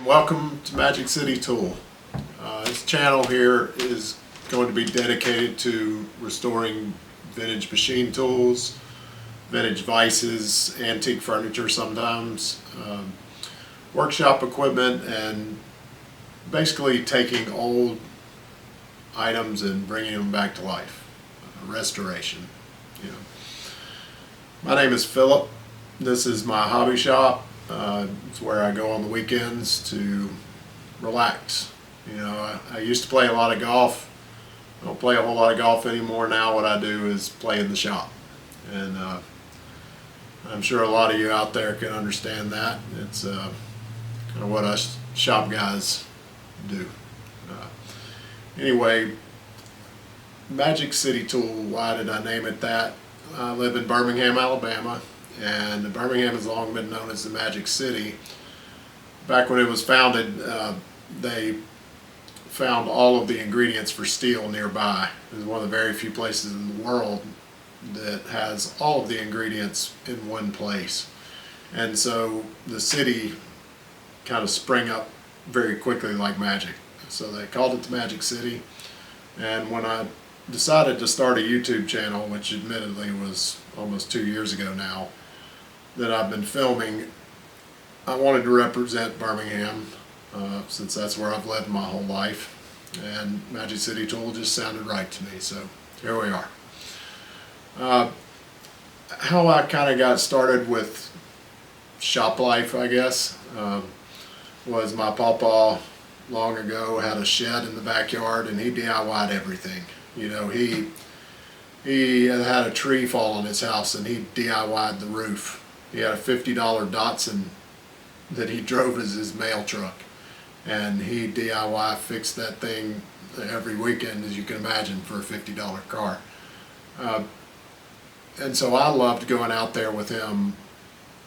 Welcome to Magic City Tool. This channel here is going to be dedicated to restoring vintage machine tools, vintage vices, antique furniture sometimes, workshop equipment, and basically taking old items and bringing them back to life. Restoration. You know. My name is Philip. This is my hobby shop. It's where I go on the weekends to relax. You know, I used to play a lot of golf. I don't play a whole lot of golf anymore. Now what I do is play in the shop. And I'm sure a lot of you out there can understand that. It's kind of what us shop guys do. Anyway, Magic City Tool, why did I name it that? I live in Birmingham, Alabama. And Birmingham has long been known as the Magic City. Back when it was founded, they found all of the ingredients for steel nearby. It was one of the very few places in the world that has all of the ingredients in one place. And so the city kind of sprang up very quickly like magic. So they called it the Magic City. And when I decided to start a YouTube channel, which admittedly was almost 2 years ago now, that I've been filming, I wanted to represent Birmingham since that's where I've lived my whole life, and Magic City Tool just sounded right to me, so here we are. How I kind of got started with shop life, I guess, was my pawpaw long ago had a shed in the backyard, and he DIY'd everything. You know, he had a tree fall on his house, and he DIY'd the roof. He had a $50 Datsun that he drove as his mail truck, and he DIY fixed that thing every weekend, as you can imagine, for a $50 car. And so I loved going out there with him.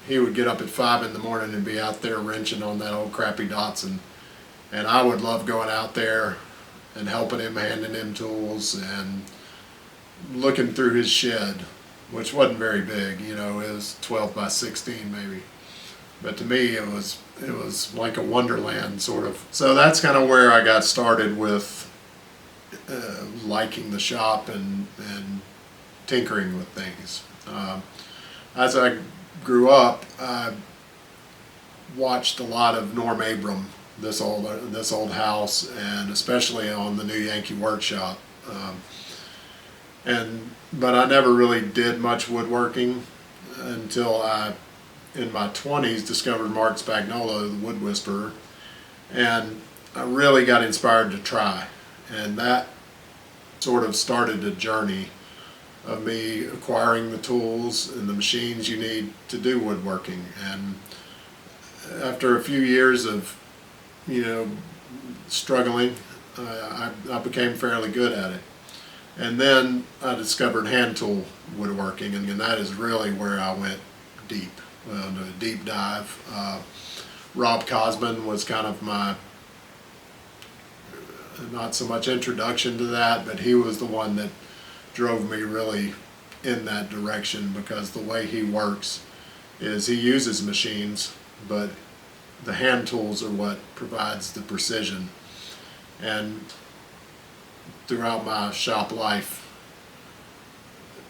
He would get up at 5 in the morning and be out there wrenching on that old crappy Datsun, and I would love going out there and helping him, handing him tools, and looking through his shed, which wasn't very big, you know, it was 12 by 16 maybe. But to me it was like a wonderland, sort of. So that's kind of where I got started with liking the shop and tinkering with things. As I grew up, I watched a lot of Norm Abram, this old house, and especially on the new Yankee Workshop. But I never really did much woodworking until I, in my 20s, discovered Mark Spagnuolo, the Wood Whisperer, and I really got inspired to try. And that sort of started a journey of me acquiring the tools and the machines you need to do woodworking. And after a few years of, you know, struggling, I became fairly good at it. And then I discovered hand tool woodworking, and that is really where I went deep, into a deep dive. Rob Cosman was kind of my, not so much introduction to that, but he was the one that drove me really in that direction, because the way he works is he uses machines, but the hand tools are what provides the precision. And throughout my shop life,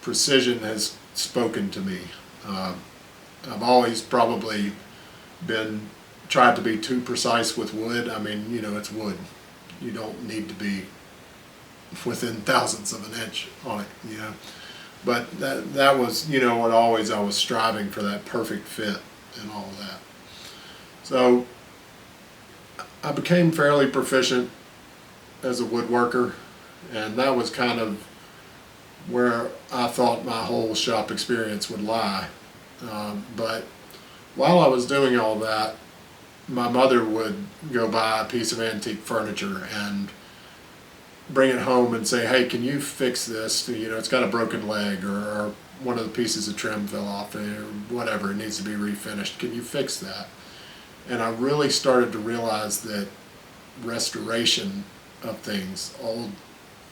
precision has spoken to me. I've always probably tried to be too precise with wood. I mean, you know, it's wood. You don't need to be within thousandths of an inch on it, you know. But that was, you know, what I was striving for, that perfect fit and all of that. So I became fairly proficient as a woodworker, and that was kind of where I thought my whole shop experience would lie. But while I was doing all that, my mother would go buy a piece of antique furniture and bring it home and say, hey, can you fix this? You know, it's got a broken leg, or one of the pieces of trim fell off, or whatever, it needs to be refinished. Can you fix that? And I really started to realize that restoration of things,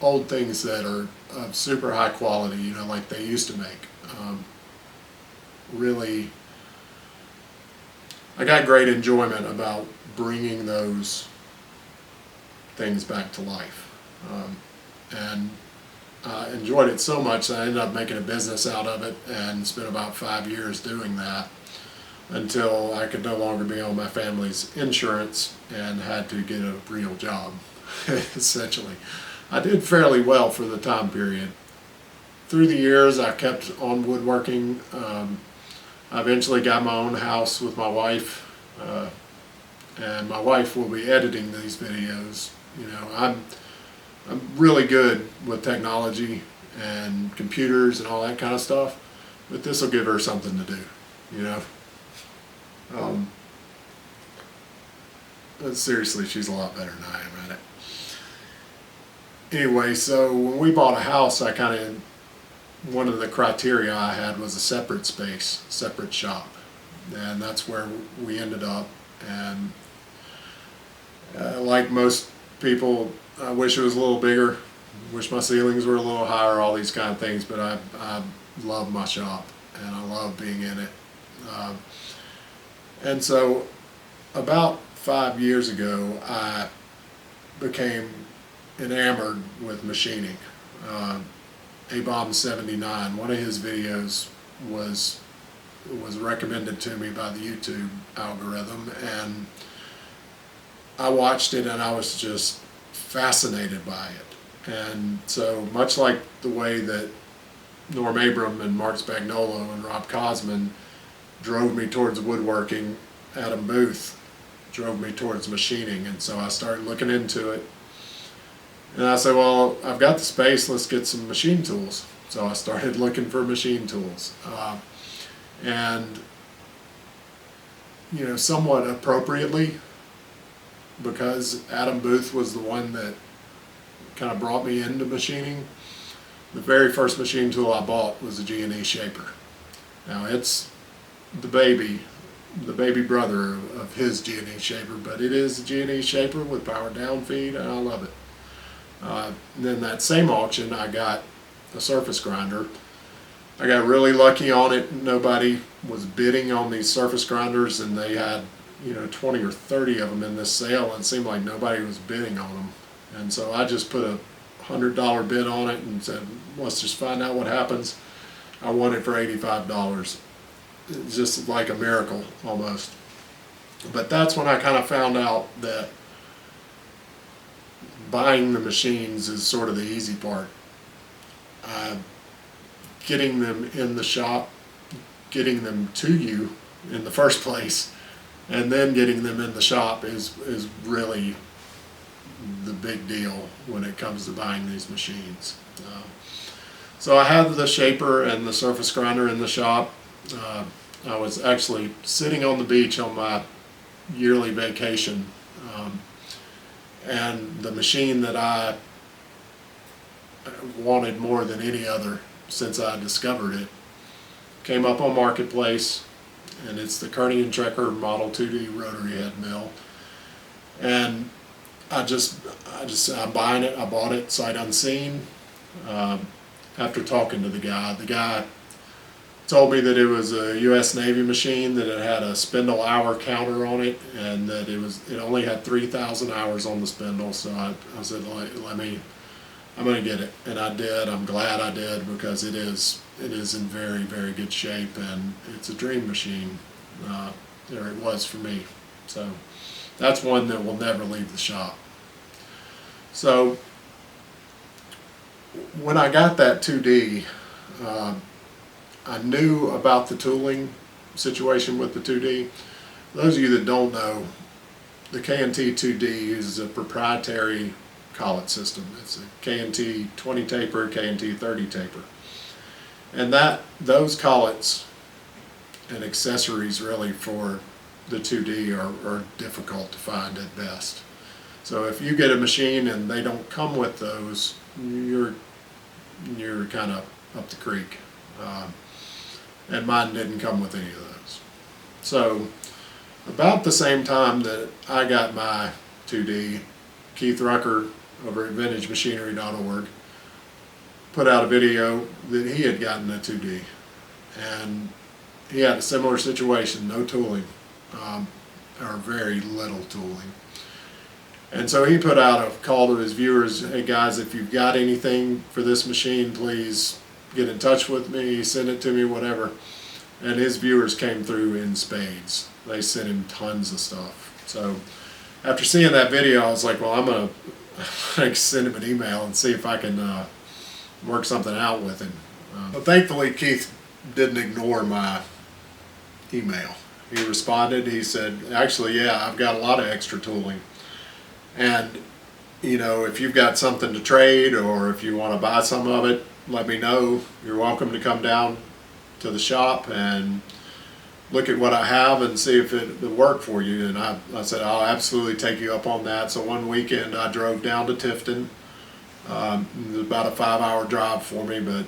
old things that are of super high quality, you know, like they used to make, really, I got great enjoyment about bringing those things back to life. And I enjoyed it so much that I ended up making a business out of it and spent about 5 years doing that until I could no longer be on my family's insurance and had to get a real job, essentially. I did fairly well for the time period. Through the years, I kept on woodworking. I eventually got my own house with my wife, and my wife will be editing these videos. You know, I'm really good with technology and computers and all that kind of stuff, but this will give her something to do, you know. But seriously, she's a lot better than I am at it. Anyway, so when we bought a house, one of the criteria I had was a separate space, separate shop, and that's where we ended up. And like most people, I wish it was a little bigger, wish my ceilings were a little higher, all these kind of things, but I love my shop and I love being in it. And so about 5 years ago, I became enamored with machining. A-Bomb79, one of his videos was recommended to me by the YouTube algorithm, and I watched it and I was just fascinated by it. And so much like the way that Norm Abram and Mark Spagnolo and Rob Cosman drove me towards woodworking, Adam Booth drove me towards machining, and so I started looking into it. And I said, well, I've got the space, let's get some machine tools. So I started looking for machine tools. And, you know, somewhat appropriately, because Adam Booth was the one that kind of brought me into machining, the very first machine tool I bought was a G&E shaper. Now it's the baby brother of his G&E shaper, but it is a G&E shaper with power down feed, and I love it. Then that same auction, I got a surface grinder. I got really lucky on it. Nobody was bidding on these surface grinders, and they had, you know, 20 or 30 of them in this sale, and it seemed like nobody was bidding on them. And so I just put a $100 bid on it and said, let's just find out what happens. I won it for $85. It's just like a miracle almost. But that's when I kind of found out that buying the machines is sort of the easy part. Getting them in the shop, getting them to you in the first place, and then getting them in the shop is really the big deal when it comes to buying these machines. So I had the shaper and the surface grinder in the shop. I was actually sitting on the beach on my yearly vacation, and the machine that I wanted more than any other since I discovered it came up on Marketplace, and it's the Kearney and Trecker Model 2D rotary head mill. And I'm buying it. I bought it sight unseen. After talking to the guy told me that it was a U.S. Navy machine, that it had a spindle hour counter on it, and that it only had 3,000 hours on the spindle. So I said, I'm going to get it, and I did. I'm glad I did, because it is in very, very good shape, and it's a dream machine. There it was for me. So that's one that will never leave the shop. So when I got that 2D, I knew about the tooling situation with the 2D. Those of you that don't know, the K&T 2D uses a proprietary collet system. It's a K&T 20 taper, K&T 30 taper. And those collets and accessories really for the 2D are difficult to find at best. So if you get a machine and they don't come with those, you're kind of up the creek. And mine didn't come with any of those. So about the same time that I got my 2D, Keith Rucker over at vintagemachinery.org put out a video that he had gotten a 2D, and he had a similar situation, no tooling. or very little tooling. And so he put out a call to his viewers, hey guys, if you've got anything for this machine, please get in touch with me, send it to me, whatever. And his viewers came through in spades. They sent him tons of stuff. So after seeing that video, I was like, well, I'm going to send him an email and see if I can work something out with him. But thankfully, Keith didn't ignore my email. He responded. He said, actually, yeah, I've got a lot of extra tooling. And, you know, if you've got something to trade or if you want to buy some of it, let me know. You're welcome to come down to the shop and look at what I have and see if it will work for you. And I said, I'll absolutely take you up on that. So one weekend I drove down to Tifton. It was about a 5-hour drive for me, but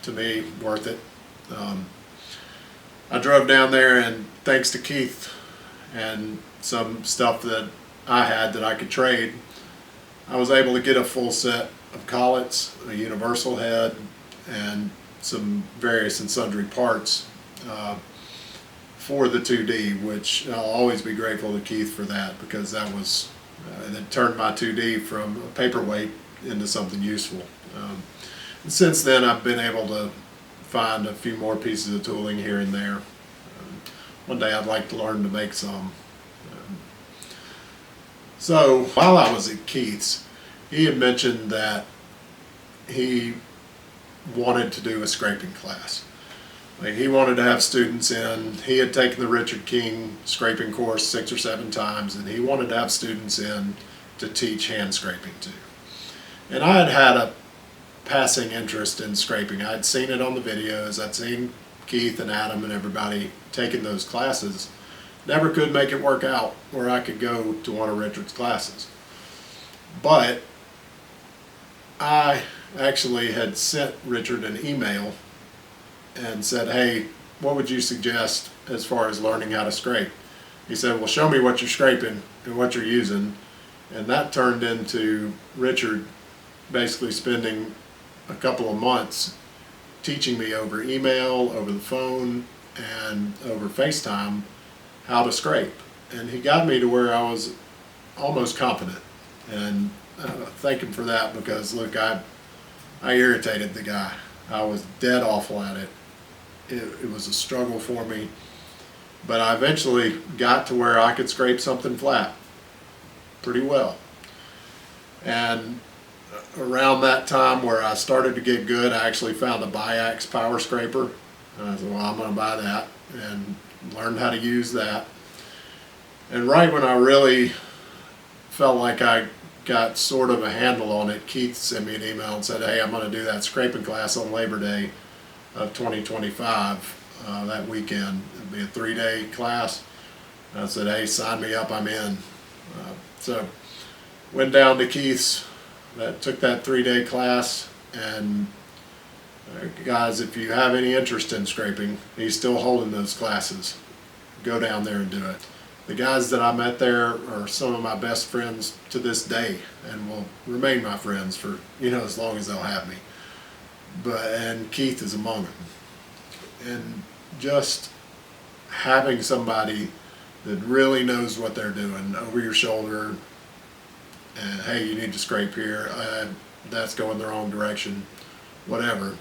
to me, worth it. I drove down there, and thanks to Keith and some stuff that I had that I could trade, I was able to get a full set of collets, a universal head, and some various and sundry parts for the 2D, which I'll always be grateful to Keith for that, because that was it turned my 2D from a paperweight into something useful. And since then, I've been able to find a few more pieces of tooling here and there. One day I'd like to learn to make some. So while I was at Keith's, he had mentioned that he wanted to do a scraping class. Like, he wanted to have students in. He had taken the Richard King scraping course 6 or 7 times, and he wanted to have students in to teach hand scraping to. And I had had a passing interest in scraping. I'd seen it on the videos. I'd seen Keith and Adam and everybody taking those classes. Never could make it work out where I could go to one of Richard's classes. But I actually had sent Richard an email and said, hey, what would you suggest as far as learning how to scrape? He said, well, show me what you're scraping and what you're using. And that turned into Richard basically spending a couple of months teaching me over email, over the phone, and over FaceTime how to scrape. And he got me to where I was almost competent. And thank him for that, because look, I irritated the guy. I was dead awful at it. It was a struggle for me, but I eventually got to where I could scrape something flat pretty well. And around that time where I started to get good, I actually found a biax power scraper. And I said, well, I'm going to buy that, and learned how to use that. And right when I really felt like I got sort of a handle on it, Keith sent me an email and said, hey, I'm going to do that scraping class on Labor Day of 2025 that weekend. It'll be a 3-day class. And I said, hey, sign me up, I'm in. So went down to Keith's, took that 3-day class, and guys, if you have any interest in scraping, he's still holding those classes. Go down there and do it. The guys that I met there are some of my best friends to this day, and will remain my friends for, you know, as long as they'll have me. And Keith is among them. And just having somebody that really knows what they're doing over your shoulder, and hey, you need to scrape here, that's going the wrong direction, whatever,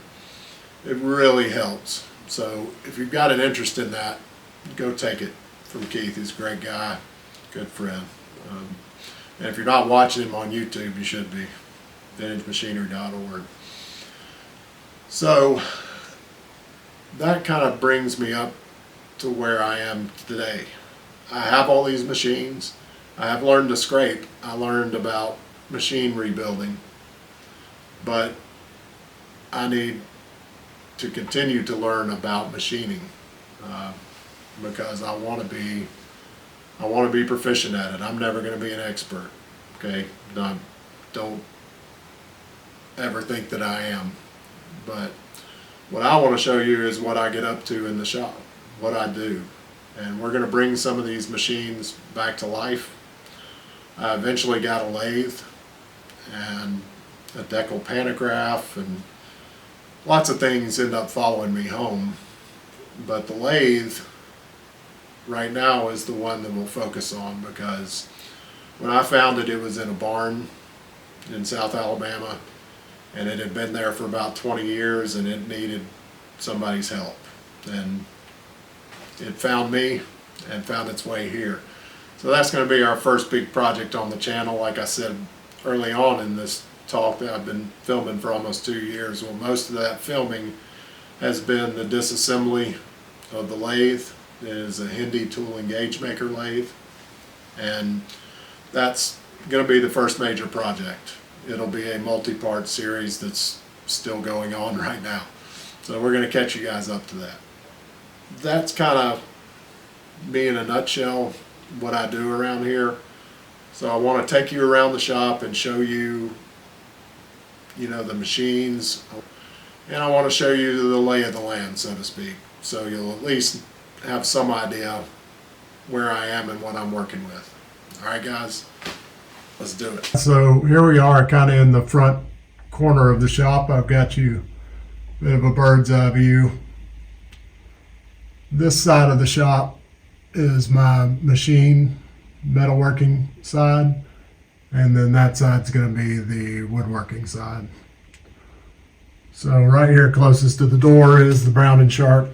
it really helps. So if you've got an interest in that, go take it from Keith. He's a great guy, good friend. And if you're not watching him on YouTube, you should be. VintageMachinery.org. So that kind of brings me up to where I am today. I have all these machines. I have learned to scrape. I learned about machine rebuilding. But I need to continue to learn about machining because I want to be proficient at it. I'm never going to be an expert. Okay, don't ever think that I am. But what I want to show you is what I get up to in the shop, what I do. And we're going to bring some of these machines back to life. I eventually got a lathe and a decal pantograph, and lots of things end up following me home. But the lathe right now is the one that we'll focus on, because when I found it, it was in a barn in South Alabama, and it had been there for about 20 years, and it needed somebody's help. And it found me and found its way here. So that's going to be our first big project on the channel. Like I said early on in this talk, that I've been filming for almost 2 years. Well, most of that filming has been the disassembly of the lathe. It is a Hindi tool and gauge maker lathe, and that's going to be the first major project. It'll be a multi-part series that's still going on right now. So we're going to catch you guys up to that. That's kind of me in a nutshell, what I do around here. So I want to take you around the shop and show you, the machines, and I want to show you the lay of the land, so to speak. So you'll at least have some idea where I am and what I'm working with. All right, guys, let's do it. So here we are, kind of in the front corner of the shop. I've got you a bit of a bird's eye view. This side of the shop is my machine metalworking side, and then that side's going to be the woodworking side. So right here closest to the door is the Brown & Sharp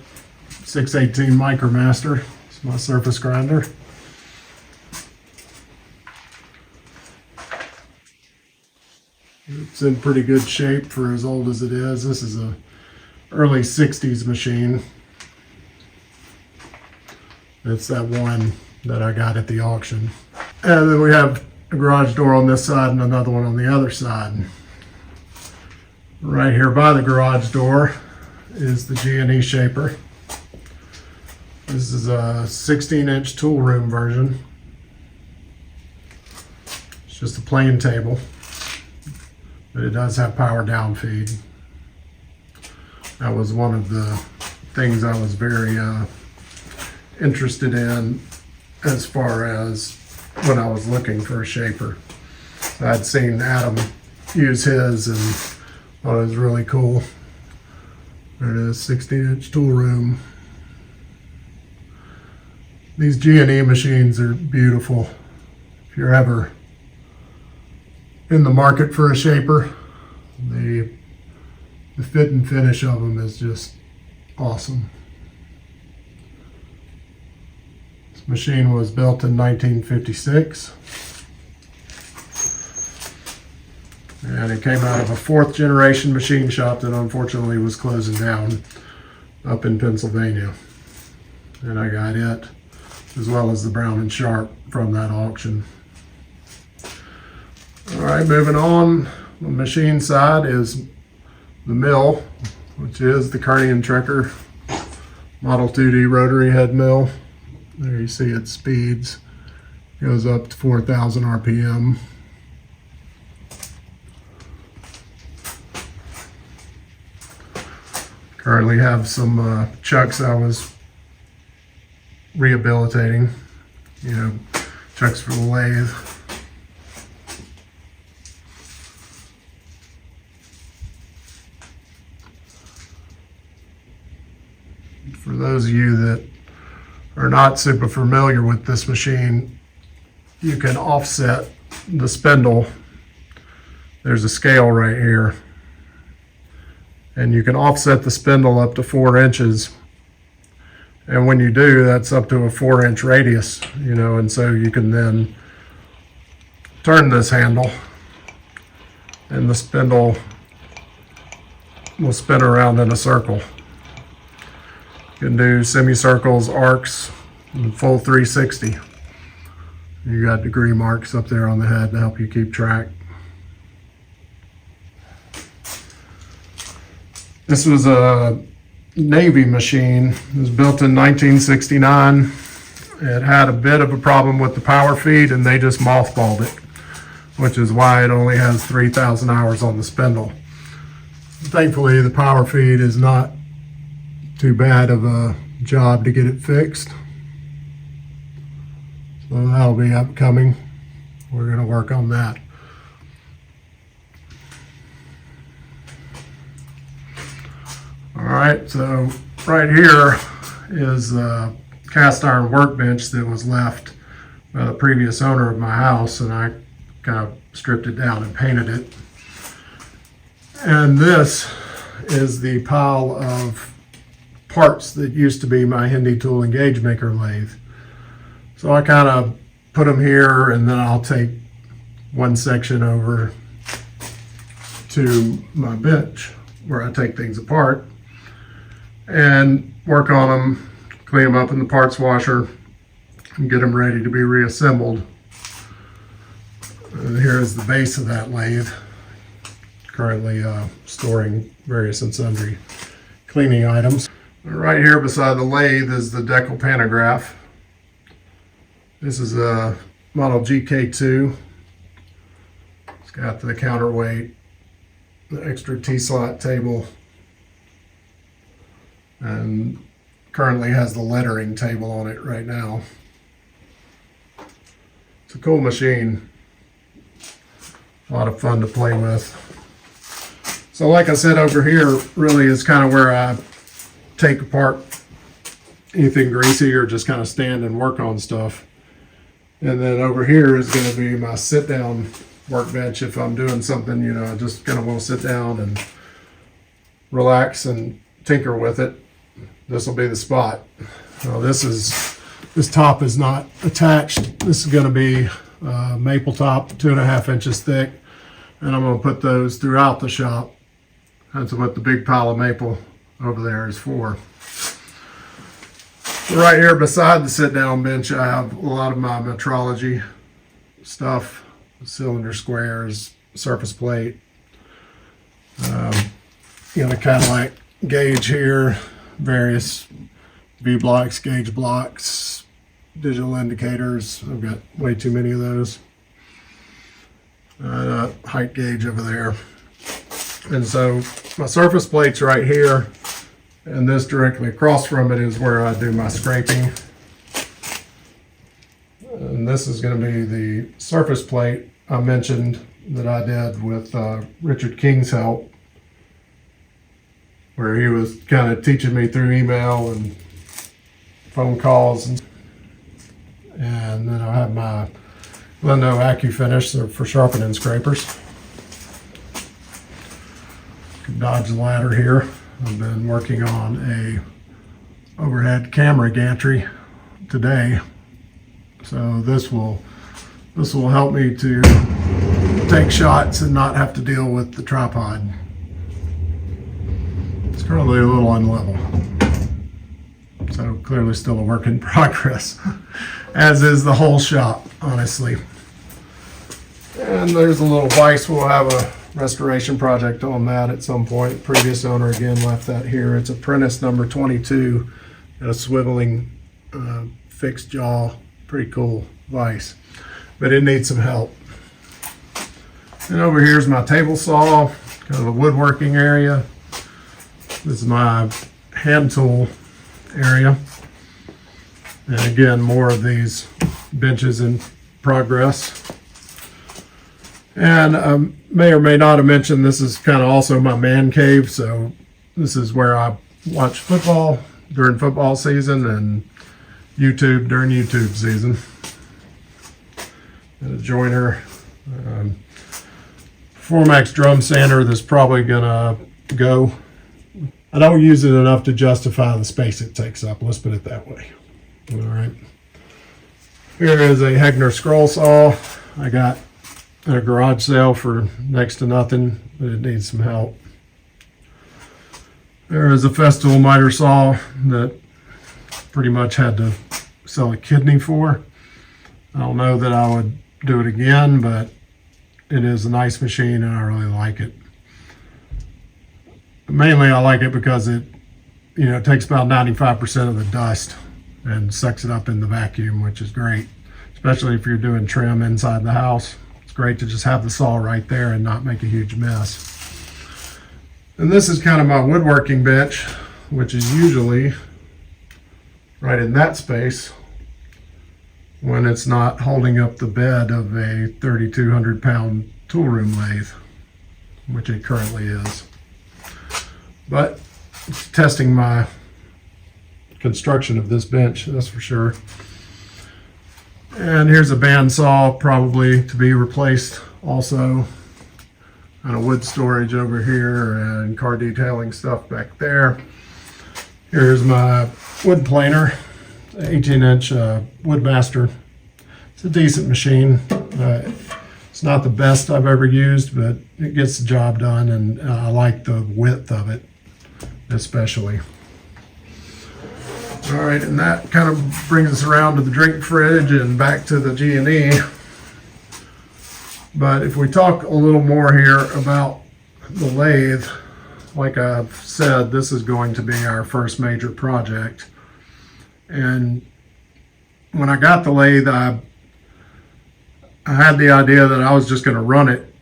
618 Micromaster. It's my surface grinder. It's in pretty good shape for as old as it is. This is a early 60s machine. It's that one that I got at the auction. And then we have a garage door on this side and another one on the other side. Right here by the garage door is the G&E shaper. This is a 16-inch tool room version. It's just a plain table, but it does have power down feed. That was one of the things I was very interested in as far as when I was looking for a shaper. I'd seen Adam use his and thought it was really cool. There it is, 16-inch tool room. These G&E machines are beautiful. If you're ever in the market for a shaper, the fit and finish of them is just awesome. This machine was built in 1956. And it came out of a 4th generation machine shop that unfortunately was closing down up in Pennsylvania. And I got it, as well as the Brown & Sharp, from that auction. All right, moving on. The machine side is the mill, which is the Kearney and Trecker Model 2D rotary head mill. There you see its speeds. Goes up to 4,000 RPM. Currently have some chucks I was rehabilitating, chucks for the lathe. For those of you that are not super familiar with this machine, you can offset the spindle. There's a scale right here, and you can offset the spindle up to 4 inches. And when you do, that's up to a 4-inch radius, and so you can then turn this handle and the spindle will spin around in a circle. You can do semicircles, arcs, and full 360. You got degree marks up there on the head to help you keep track. This was a Navy machine. It was built in 1969. It had a bit of a problem with the power feed, and they just mothballed it, which is why it only has 3,000 hours on the spindle. Thankfully, the power feed is not too bad of a job to get it fixed. So that'll be upcoming. We're going to work on that. All right, so right here is the cast iron workbench that was left by the previous owner of my house, and I kind of stripped it down and painted it. And this is the pile of parts that used to be my Hindi tool and gauge maker lathe. So I kind of put them here, and then I'll take one section over to my bench where I take things apart and work on them, clean them up in the parts washer, and get them ready to be reassembled. And here is the base of that lathe, currently storing various and sundry cleaning items. Right here beside the lathe is the decal pantograph. This is a model GK2. It's got the counterweight, the extra T-slot table, and currently has the lettering table on it right now. It's a cool machine. A lot of fun to play with. So like I said, over here really is kind of where I take apart anything greasy or just kind of stand and work on stuff. And then over here is going to be my sit down workbench. If I'm doing something, you know, I just kind of want to sit down and relax and tinker with it. This will be the spot. This top is not attached. This is going to be maple top, 2.5 inches thick, and I'm going to put those throughout the shop. That's what the big pile of maple over there is for. Right here beside the sit down bench, I have a lot of my metrology stuff, cylinder squares, surface plate, the Cadillac gauge here, various V blocks, gauge blocks, digital indicators. I've got way too many of those. Height gauge over there. And so my surface plate's right here, and this directly across from it is where I do my scraping. And this is going to be the surface plate I mentioned that I did with Richard King's help, where he was kind of teaching me through email and phone calls. And then I have my Lindo AccuFinish for sharpening scrapers. Dodge the ladder here. I've been working on a overhead camera gantry today, so this will help me to take shots and not have to deal with the tripod. It's currently a little unlevel, so clearly still a work in progress, as is the whole shop, honestly. And there's a little vise. We'll have a restoration project on that at some point. Previous owner again left that here. It's apprentice number 22, a swiveling fixed jaw, pretty cool vise, but it needs some help. And over here's my table saw, kind of a woodworking area. This is my hand tool area, and again, more of these benches in progress. And may or may not have mentioned, this is kind of also my man cave. So this is where I watch football during football season and YouTube during YouTube season. And a joiner, Formax drum sander that's probably gonna go. I don't use it enough to justify the space it takes up. Let's put it that way. All right. Here is a Hegner scroll saw I got at a garage sale for next to nothing, but it needs some help. There is a Festival miter saw that pretty much had to sell a kidney for. I don't know that I would do it again, but it is a nice machine and I really like it. Mainly I like it because it takes about 95% of the dust and sucks it up in the vacuum, which is great, especially if you're doing trim inside the house. Great to just have the saw right there and not make a huge mess. And this is kind of my woodworking bench, which is usually right in that space when it's not holding up the bed of a 3,200 pound tool room lathe, which it currently is. But it's testing my construction of this bench, that's for sure. And here's a bandsaw, probably to be replaced also. And a wood storage over here and car detailing stuff back there. Here's my wood planer, 18-inch Woodmaster. It's a decent machine. It's not the best I've ever used, but it gets the job done, and I like the width of it, especially. All right, and that kind of brings us around to the drink fridge and back to the G&E. But if we talk a little more here about the lathe, like I've said, this is going to be our first major project. And when I got the lathe, I had the idea that I was just going to run it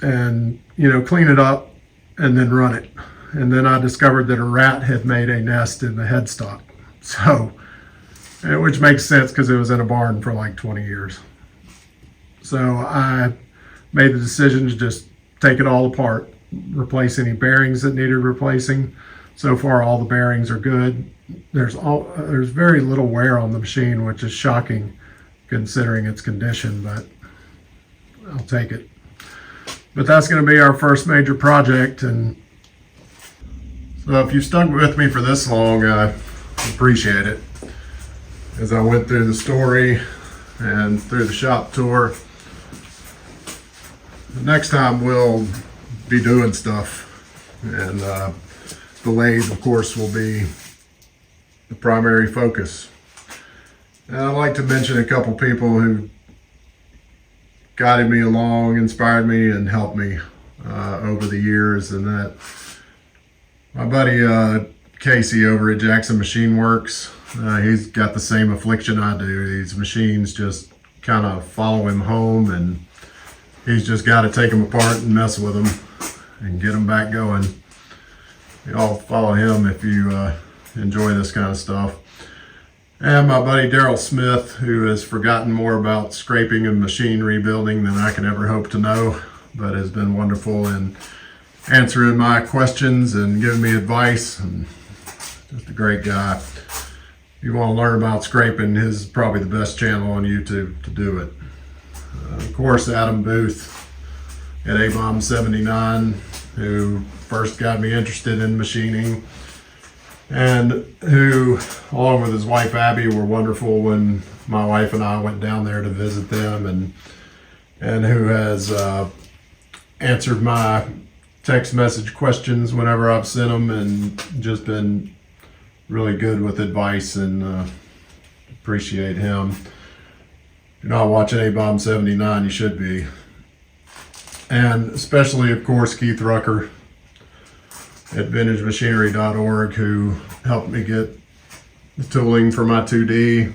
and, you know, clean it up and then run it. And then I discovered that a rat had made a nest in the headstock. So, which makes sense because it was in a barn for like 20 years. So I made the decision to just take it all apart, replace any bearings that needed replacing. So far, all the bearings are good. There's very little wear on the machine, which is shocking considering its condition, but I'll take it. But that's going to be our first major project. And so if you've stuck with me for this long, I appreciate it. As I went through the story and through the shop tour, next time we'll be doing stuff, and the lathe, of course, will be the primary focus. And I'd like to mention a couple people who guided me along, inspired me, and helped me over the years. And that my buddy Casey over at Jackson Machine Works, he's got the same affliction I do. These machines just kind of follow him home, and he's just got to take them apart and mess with them and get them back going. Y'all follow him if you enjoy this kind of stuff. And my buddy Daryl Smith, who has forgotten more about scraping and machine rebuilding than I can ever hope to know, but has been wonderful in answering my questions and giving me advice, and just a great guy. If you want to learn about scraping, his is probably the best channel on YouTube to do it. Of course, Adam Booth at A-Bomb 79, who first got me interested in machining, and who, along with his wife Abby, were wonderful when my wife and I went down there to visit them, and who has answered my text message questions whenever I've sent them, and just been really good with advice, and appreciate him. If you're not watching A-Bomb 79, you should be. And especially, of course, Keith Rucker at vintagemachinery.org, who helped me get the tooling for my 2D,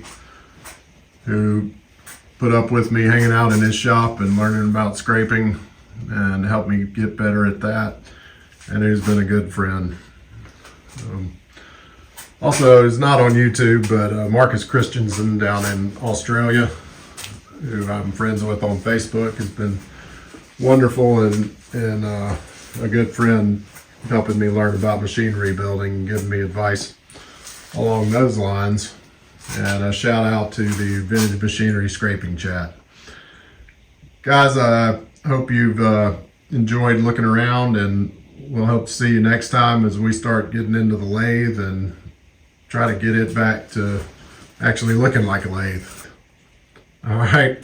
who put up with me hanging out in his shop and learning about scraping and helped me get better at that, and who's been a good friend. Also, he's not on YouTube, but Marcus Christensen down in Australia, who I'm friends with on Facebook, has been wonderful and a good friend, helping me learn about machine rebuilding and giving me advice along those lines. And a shout out to the Vintage Machinery Scraping Chat. Guys, I hope you've enjoyed looking around, and we'll hope to see you next time as we start getting into the lathe and try to get it back to actually looking like a lathe. All right.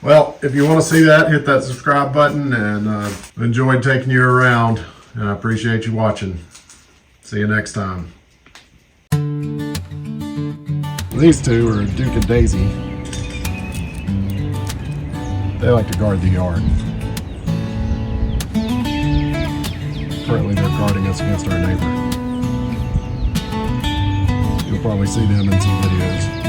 Well, if you want to see that, hit that subscribe button, and enjoyed taking you around, and I appreciate you watching. See you next time. These two are Duke and Daisy. They like to guard the yard. Currently they're guarding us against our neighbor. You'll probably see them in some videos.